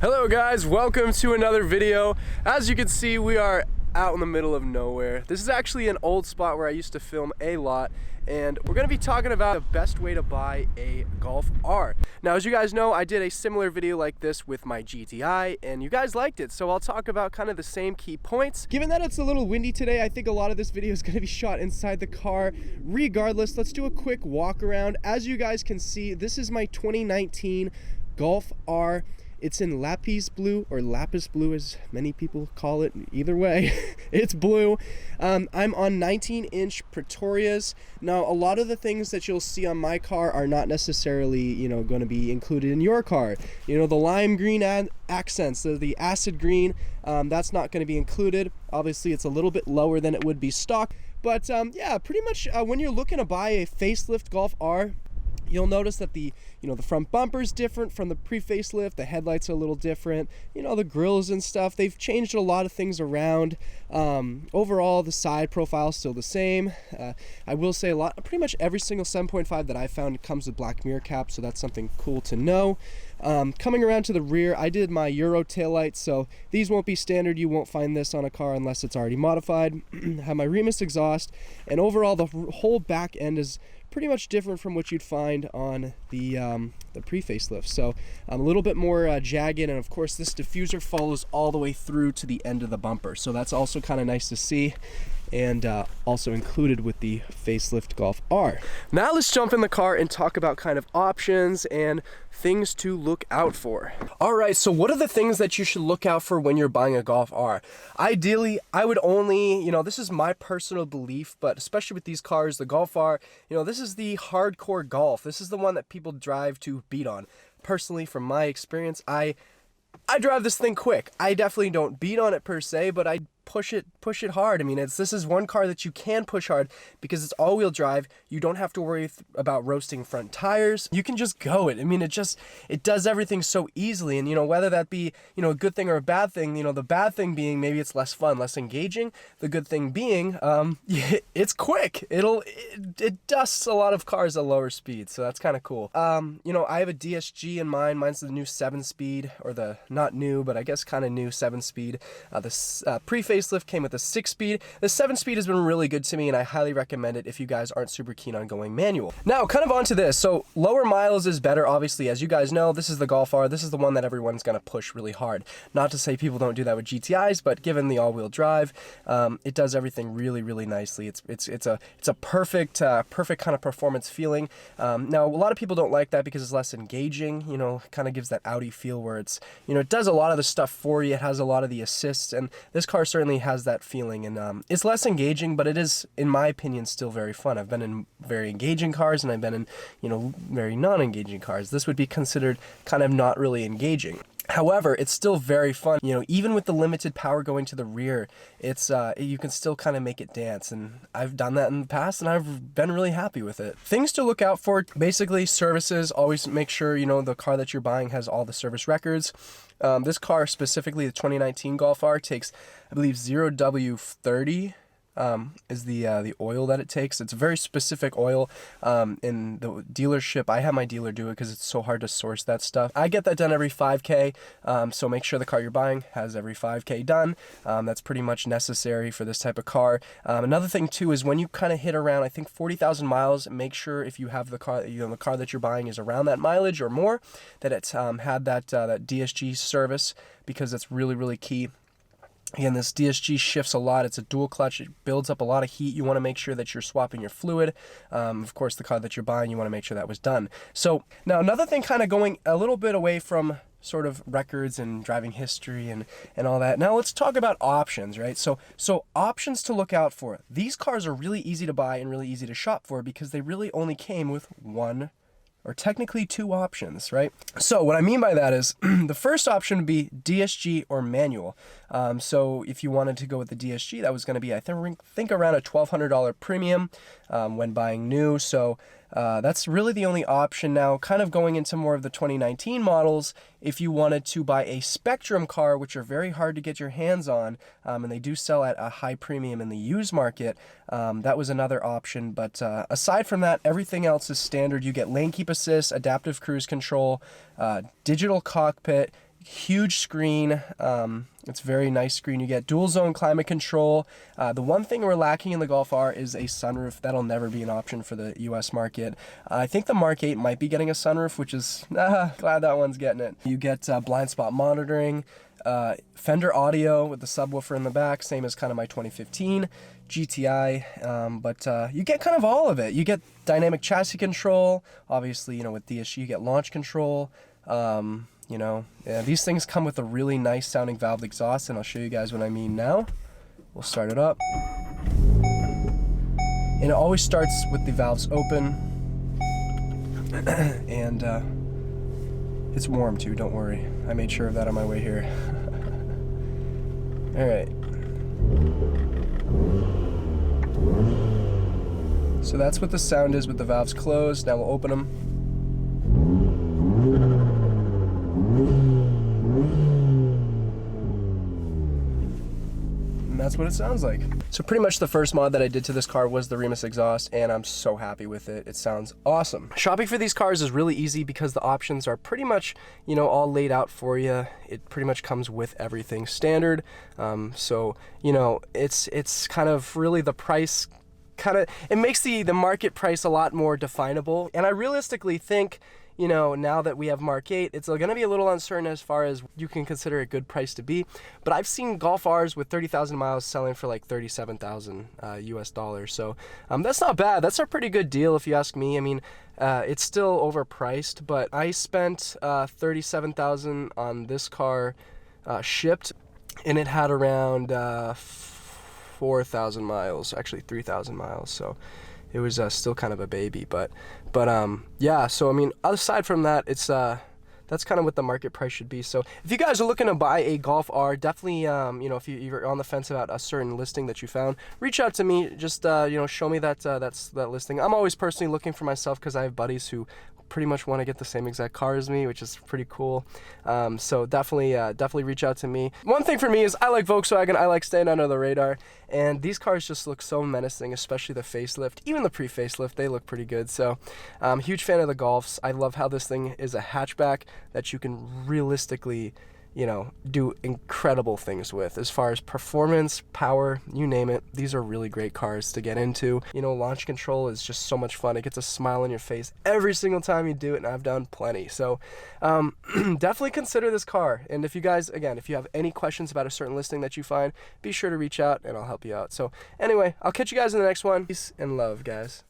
Hello guys, welcome to another video. As you can see, we are out in the middle of nowhere. This is actually an old spot where I used to film a lot, and we're going to be talking about the best way to buy a Golf R. Now, as you guys know, I did a similar video like this with my GTI, and you guys liked it, so I'll talk about kind of the same key points. Given that it's a little windy today, I think a lot of this video is going to be shot inside the car. Regardless, let's do a quick walk around. As you guys can see, this is my 2019 Golf R. It's in lapis blue, or lapis blue as many people call it. Either way, it's blue. I'm on 19-inch Pretorias. Now, a lot of the things that you'll see on my car are not necessarily, going to be included in your car. The lime green accents, the acid green, that's not going to be included. Obviously, it's a little bit lower than it would be stock. But yeah, pretty much when you're looking to buy a facelift Golf R, you'll notice that the front bumper is different from the pre-facelift. The headlights are a little different. The grills and stuff. They've changed a lot of things around. Overall, the side profile is still the same. I will say pretty much every single 7.5 that I found comes with black mirror caps, so that's something cool to know. Coming around to the rear, I did my Euro taillights, so these won't be standard. You won't find this on a car unless it's already modified. I have my Remus exhaust, and overall, the whole back end is pretty much different from what you'd find on the pre-facelift. So a little bit more jagged, and of course this diffuser follows all the way through to the end of the bumper. So that's also kind of nice to see, and also included with the facelift Golf R. Now let's jump in the car and talk about kind of options and things to look out for. All right, so what are the things that you should look out for when you're buying a Golf R? Ideally, I would only, this is my personal belief, but especially with these cars, the Golf R, this is the hardcore Golf. This is the one that people drive to beat on. Personally, from my experience, I drive this thing quick. I definitely don't beat on it per se, but I push it hard. I mean, this is one car that you can push hard because it's all-wheel drive. You don't have to worry about roasting front tires. You can just go it. I mean, it does everything so easily. And whether that be a good thing or a bad thing, the bad thing being maybe it's less fun, less engaging. The good thing being it's quick. It dusts a lot of cars at lower speeds, so that's kind of cool. I have a DSG in mind. Mine's the new 7-speed, or the not new, but I guess kind of new 7-speed. The pre-facelift came with a 6-speed. The 7-speed has been really good to me, and I highly recommend it if you guys aren't super keen on going manual. Now, kind of onto this. So lower miles is better, obviously. As you guys know, this is the Golf R. This is the one that everyone's going to push really hard. Not to say people don't do that with GTIs, but given the all-wheel drive, it does everything really, really nicely. It's a perfect kind of performance feeling. Now, a lot of people don't like that because it's less engaging. Kind of gives that Audi feel where it's, it does a lot of the stuff for you. It has a lot of the assists, and this car certainly has that feeling, and it's less engaging, but it is, in my opinion, still very fun. I've been in very engaging cars, and I've been in very non-engaging cars. This would be considered kind of not really engaging. However, it's still very fun. Even with the limited power going to the rear, it's you can still kind of make it dance, and I've done that in the past, and I've been really happy with it. Things to look out for, basically services. Always make sure the car that you're buying has all the service records. This car specifically, the 2019 Golf R, takes, I believe, 0W30. Is the oil that it takes. It's a very specific oil. In the dealership, I have my dealer do it because it's so hard to source that stuff. I get that done every 5K, so make sure the car you're buying has every 5K done. That's pretty much necessary for this type of car. Another thing too is when you kind of hit around, I think 40,000 miles, make sure if you have the car, the car that you're buying is around that mileage or more, that it's had that DSG service, because that's really, really key. Again, this DSG shifts a lot. It's a dual clutch. It builds up a lot of heat. You want to make sure that you're swapping your fluid. Of course, the car that you're buying, you want to make sure that was done. So now another thing, kind of going a little bit away from sort of records and driving history and all that. Now let's talk about options, right? So options to look out for. These cars are really easy to buy and really easy to shop for because they really only came with one, or technically two options, right? So what I mean by that is the first option would be DSG or manual. So if you wanted to go with the DSG, that was going to be, I think around a $1,200 premium when buying new. So that's really the only option. Now, kind of going into more of the 2019 models, if you wanted to buy a Spectrum car, which are very hard to get your hands on, and they do sell at a high premium in the used market, that was another option. But aside from that, everything else is standard. You get lane keep assist, adaptive cruise control, digital cockpit, huge screen. It's a very nice screen. You get dual zone climate control. The one thing we're lacking in the Golf R is a sunroof. That'll never be an option for the US market. I think the Mark 8 might be getting a sunroof, which is glad that one's getting it. You get blind spot monitoring, Fender audio with the subwoofer in the back, same as kind of my 2015 GTI, but you get kind of all of it. You get dynamic chassis control, obviously, with DSG you get launch control. These things come with a really nice sounding valved exhaust, and I'll show you guys what I mean now. We'll start it up. And it always starts with the valves open. And it's warm too, don't worry. I made sure of that on my way here. Alright. So that's what the sound is with the valves closed. Now we'll open them. And that's what it sounds like. So pretty much the first mod that I did to this car was the Remus exhaust, and I'm so happy with it. It sounds awesome. Shopping for these cars is really easy because the options are pretty much, all laid out for you. It pretty much comes with everything standard. It's kind of really the price it makes the market price a lot more definable. And I realistically think, now that we have Mark 8, it's going to be a little uncertain as far as you can consider a good price to be. But I've seen Golf Rs with 30,000 miles selling for like $37,000 US dollars. So that's not bad. That's a pretty good deal if you ask me. I mean, it's still overpriced, but I spent $37,000 on this car shipped, and it had around 4,000 miles, actually 3,000 miles. So it was still kind of a baby, but yeah. So I mean, aside from that, it's that's kind of what the market price should be. So if you guys are looking to buy a Golf R, definitely if you're on the fence about a certain listing that you found, reach out to me. Just show me that that listing. I'm always personally looking for myself because I have buddies who pretty much want to get the same exact car as me, which is pretty cool. So definitely reach out to me. One thing for me is I like Volkswagen. I like staying under the radar, and these cars just look so menacing, especially the facelift. Even the pre-facelift, they look pretty good. So I'm a huge fan of the Golfs. I love how this thing is a hatchback that you can realistically do incredible things with as far as performance, power, you name it. These are really great cars to get into. Launch control is just so much fun. It gets a smile on your face every single time you do it, and I've done plenty. So definitely consider this car. And if you guys, again, if you have any questions about a certain listing that you find, be sure to reach out and I'll help you out. So anyway, I'll catch you guys in the next one. Peace and love, guys.